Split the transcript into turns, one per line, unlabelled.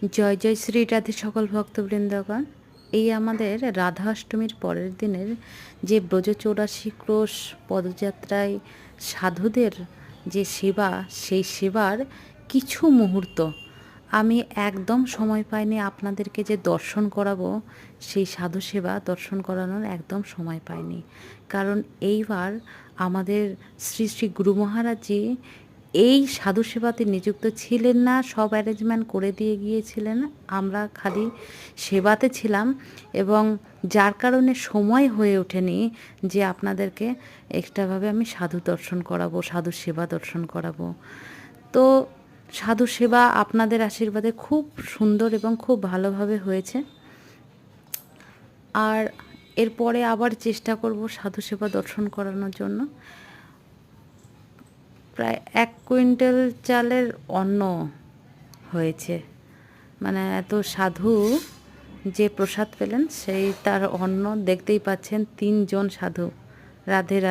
জয় জয় শ্রী রাধে সকল ভক্তবৃন্দগণ। এই আমাদের রাধা অষ্টমীর পরের দিনের যে ব্রজ চৌরাশি ক্রোশ পদযাত্রায় সাধুদের যে সেবা, সেই সেবার কিছু মুহূর্ত আমি একদম সময় পাইনি আপনাদেরকে যে দর্শন করাবো, সেই সাধু সেবা দর্শন করানোর একদম সময় পাইনি। কারণ এইবার আমাদের শ্রী শ্রী গুরু মহারাজজি এই সাধু সেবাতে নিযুক্ত ছিলেন না, সব অ্যারেঞ্জমেন্ট করে দিয়ে গিয়েছিলেন, আমরা খালি সেবাতে ছিলাম এবং যার কারণে সময় হয়ে ওঠেনি যে আপনাদেরকে এক্সট্রাভাবে আমি সাধু দর্শন করাবো, সাধু সেবা দর্শন করাবো। তো সাধু সেবা আপনাদের আশীর্বাদে খুব সুন্দর এবং খুব ভালোভাবে হয়েছে। আর এরপরে আবার চেষ্টা করব সাধু সেবা দর্শন করানোর জন্য। প্রায় 1 কুইন্টাল চালের অন্ন হয়েছে, মানে এত সাধু যে প্রসাদ পেলেন সেই তার অন্ন দেখতেই পাচ্ছেন। 3 জন সাধু। রাধে রাধে।